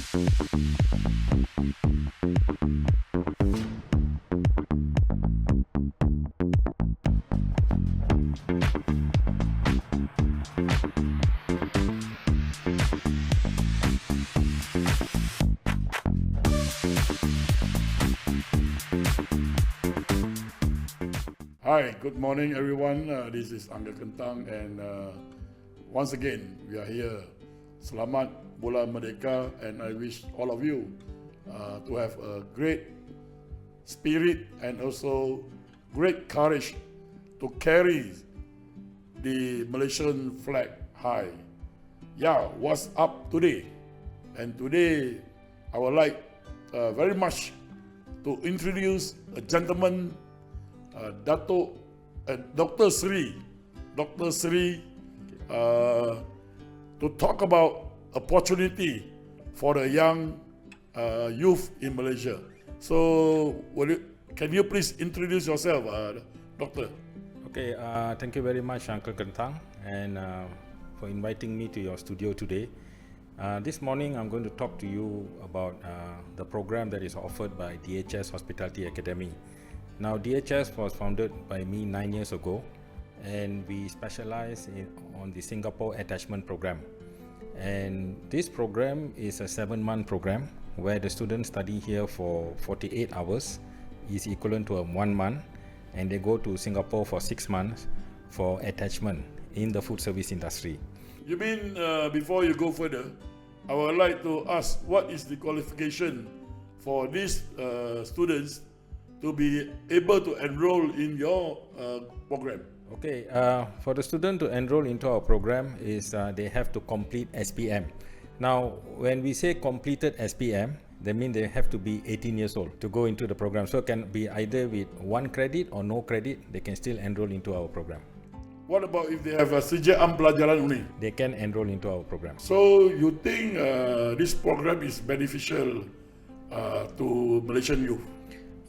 Hi, good morning everyone. This is Uncle Kentang and once again we are here. Selamat Bulan Merdeka, and I wish all of you to have a great spirit and also great courage to carry the Malaysian flag high. Yeah, what's up today? And today I would like very much to introduce a gentleman, Dr. Sri, to talk about opportunity for the young youth in Malaysia. So, can you please introduce yourself, Doctor? Okay, thank you very much, Uncle Kentang, and for inviting me to your studio today. This morning, I'm going to talk to you about the program that is offered by DHS Hospitality Academy. Now, DHS was founded by me 9 years ago, and we specialize on the Singapore Attachment Program. And this program is a 7-month program where the students study here for 48 hours, is equivalent to 1 month, and they go to Singapore for 6 months for attachment in the food service industry. You mean, before you go further, I would like to ask, what is the qualification for these students to be able to enroll in your program? Okay, for the student to enroll into our program is they have to complete SPM. Now, when we say completed SPM, that means they have to be 18 years old to go into the program. So it can be either with 1 credit or no credit, they can still enroll into our program. What about if they have a sejam pelajaran only? They can enroll into our program. So you think this program is beneficial to Malaysian youth?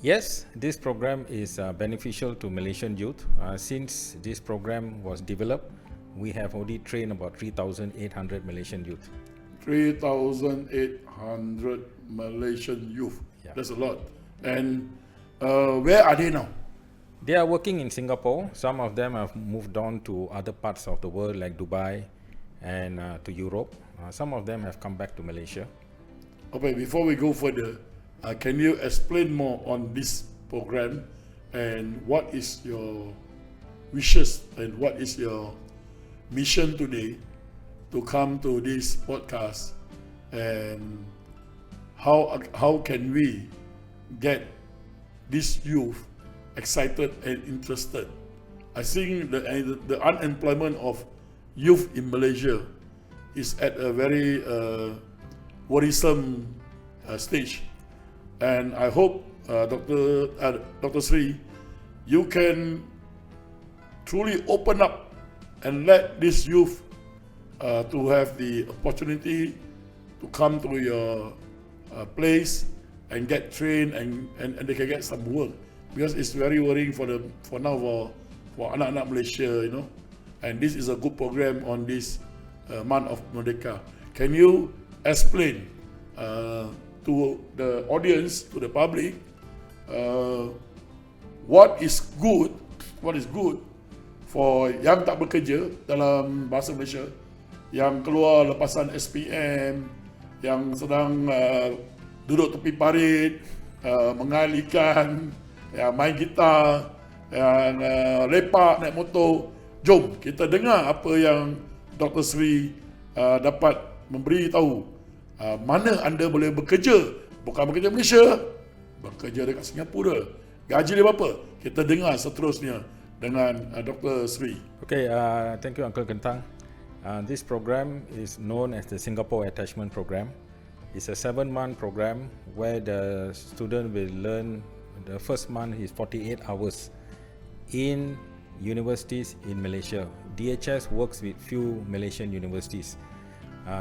Yes, this program is beneficial to Malaysian youth. Since this program was developed, we have already trained about 3,800 Malaysian youth. 3,800 Malaysian youth. Yeah. That's a lot. And where are they now? They are working in Singapore. Some of them have moved on to other parts of the world like Dubai and to Europe. Some of them have come back to Malaysia. Okay, before we go further, can you explain more on this program and what is your wishes and what is your mission today to come to this podcast, and how can we get this youth excited and interested? I think the unemployment of youth in Malaysia is at a very worrisome stage. And I hope, Dr. Sri, you can truly open up and let this youth to have the opportunity to come to your place and get trained and they can get some work, because it's very worrying for anak-anak Malaysia, you know. And this is a good program on this month of Merdeka. Can you explain to the audience, to the public, what is good for yang tak bekerja dalam bahasa Malaysia, yang keluar lepasan SPM, yang sedang duduk tepi parit, mengail ikan, yang main gitar, yang lepak naik motor. Jom kita dengar apa yang Dr. Sri dapat memberi tahu. Mana anda boleh bekerja, bukan bekerja Malaysia, bekerja dekat Singapura. Gaji dia berapa? Kita dengar seterusnya dengan Dr. Sri. Okay, thank you, Uncle Kentang. This program is known as the Singapore Attachment Program. It's a 7-month program where the student will learn. The first month is 48 hours in universities in Malaysia. DHS works with few Malaysian universities,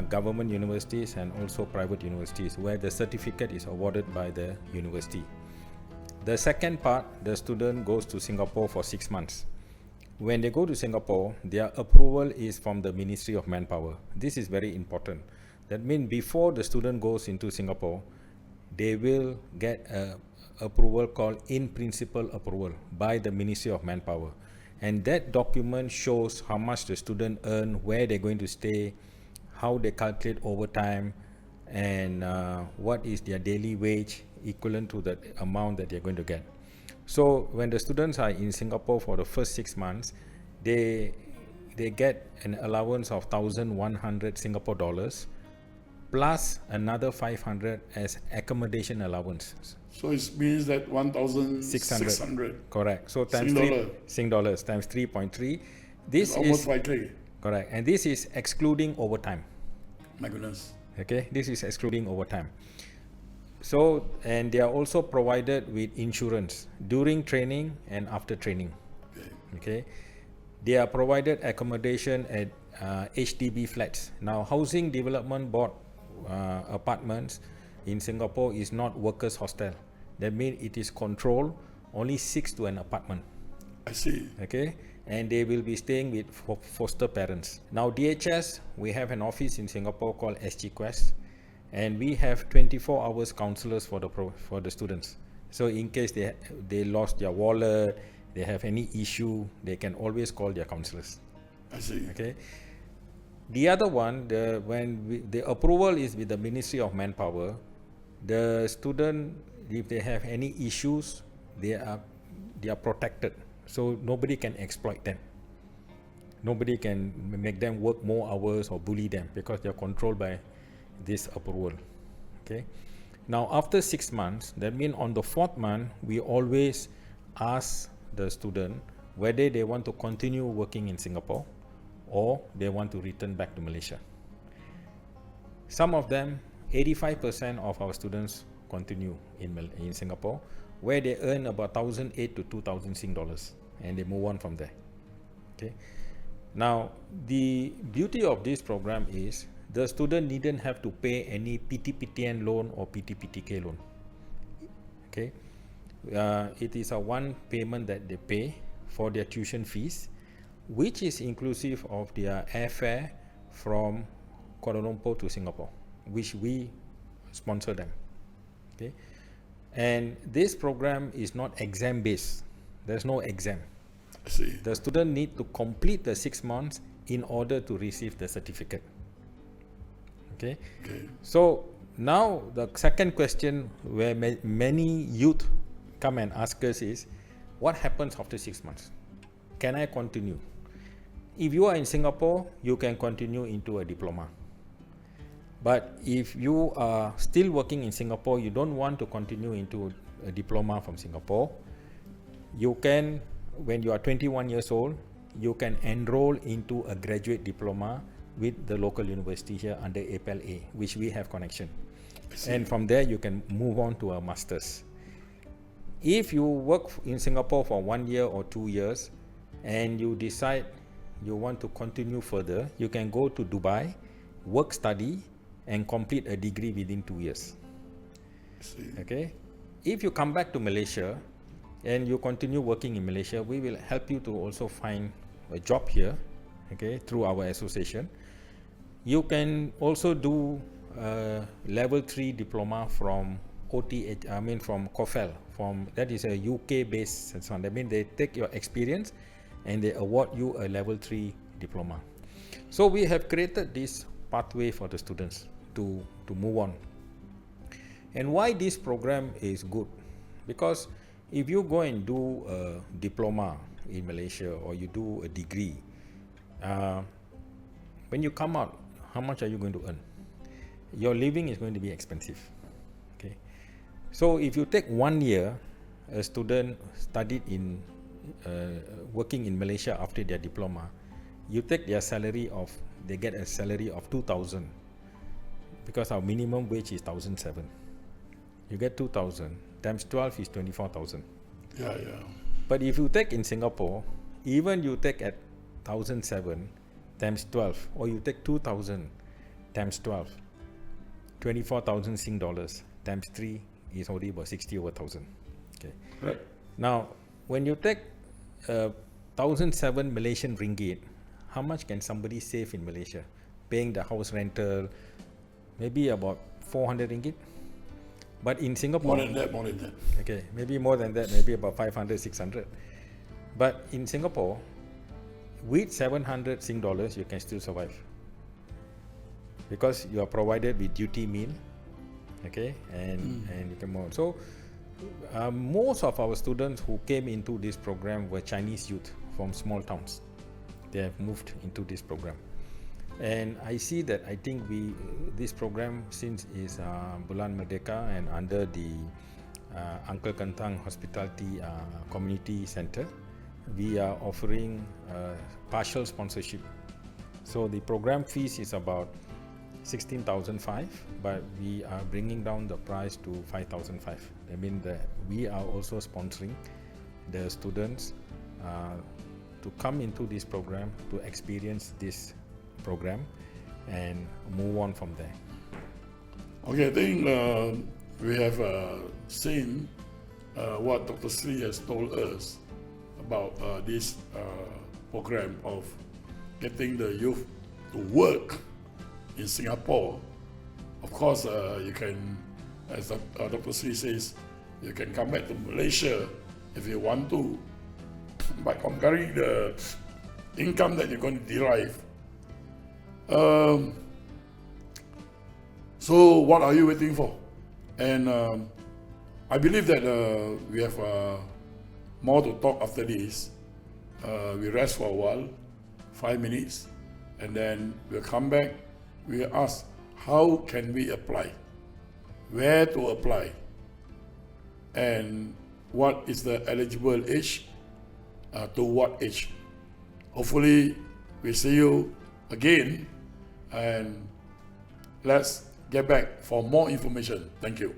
government universities and also private universities, where the certificate is awarded by the university. The second part, the student goes to Singapore for 6 months. When they go to Singapore, their approval is from the Ministry of Manpower. This is very important. That means before the student goes into Singapore, they will get a approval called in principle approval by the Ministry of Manpower. And that document shows how much the student earn, where they're going to stay, how they calculate overtime, and what is their daily wage equivalent to the amount that they're going to get. So when the students are in Singapore for the first 6 months, they get an allowance of 1,100 Singapore dollars plus another 500 as accommodation allowance. So it means that 1,600. Correct. So times Sing 3 dollar. Sing dollars times 3.3. This Almost is 5K. correct, and this is excluding overtime. My goodness. Okay, this is excluding overtime. So, and they are also provided with insurance during training and after training. Okay. Okay, they are provided accommodation at HDB flats. Now, Housing Development Board apartments in Singapore is not workers' hostel. That means it is controlled only 6 to an apartment. I see. Okay, and they will be staying with foster parents. Now, DHS, we have an office in Singapore called SG Quest, and we have 24 hours counselors for the students. So in case they lost their wallet, they have any issue, they can always call their counselors. I see. Okay. The other one, the approval is with the Ministry of Manpower. The student, if they have any issues, they are protected. So nobody can exploit them. Nobody can make them work more hours or bully them because they are controlled by this approval. Okay. Now after 6 months, that means on the 4th month, we always ask the student whether they want to continue working in Singapore or they want to return back to Malaysia. Some of them, 85% of our students continue in Singapore, where they earn about 1,800 to 2,000 Sing dollars, and they move on from there. Okay. Now, the beauty of this program is the student needn't have to pay any PTPTN loan or PTPTK loan. Okay. It is a one payment that they pay for their tuition fees, which is inclusive of their airfare from Kuala Lumpur to Singapore, which we sponsor them. Okay. And this program is not exam based. There's no exam. I see. The student need to complete the 6 months in order to receive the certificate. Okay. Okay. So now the second question where many youth come and ask us is, what happens after 6 months? Can I continue? If you are in Singapore, you can continue into a diploma. But if you are still working in Singapore, you don't want to continue into a diploma from Singapore, you can, when you are 21 years old, you can enroll into a graduate diploma with the local university here under APLA, which we have connection. And from there, you can move on to a master's. If you work in Singapore for 1 year or 2 years, and you decide you want to continue further, you can go to Dubai, work study, and complete a degree within 2 years. Okay. If you come back to Malaysia and you continue working in Malaysia, we will help you to also find a job here, okay, through our association. You can also do a level 3 diploma from from COFEL, that is a UK based. That means they take your experience and they award you a level 3 diploma. So we have created this pathway for the students to move on. And why this program is good? Because if you go and do a diploma in Malaysia or you do a degree, when you come out, how much are you going to earn? Your living is going to be expensive. Okay. So if you take 1 year, a student studied in working in Malaysia after their diploma, you take their salary of, they get a salary of 2,000 because our minimum wage is 1,700. You get 2,000 times 12 is 24,000. Yeah. But if you take in Singapore, even you take at 1,700 times 12, or you take 2,000 times 12, 24,000 Sing dollars times 3 is already about 60 over 1,000. Okay. Right. Now, when you take 1,007 Malaysian ringgit, how much can somebody save in Malaysia? Paying the house rental, maybe about 400 ringgit. But in Singapore, More than that. okay, maybe more than that, maybe about 500, 600. But in Singapore, with 700 Sing dollars, you can still survive. Because you are provided with duty meal, okay, and you can move. So most of our students who came into this program were Chinese youth from small towns. They have moved into this program. And I see that I think this program, since is Bulan Merdeka and under the Uncle Kentang Hospitality Community Center, we are offering partial sponsorship. So the program fees is about 16,500, but we are bringing down the price to 5,500. I mean that we are also sponsoring the students to come into this program, to experience this program and move on from there. Okay, I think we have seen what Dr. Sri has told us about this program of getting the youth to work in Singapore. Of course, you can, as Dr. Sri says, you can come back to Malaysia if you want to, by comparing the income that you're going to derive. So what are you waiting for? And I believe that we have more to talk after this. We rest for a while, 5 minutes, and then we'll come back. We ask, how can we apply? Where to apply? And what is the eligible age? To what age? Hopefully, we see you again, and let's get back for more information. Thank you.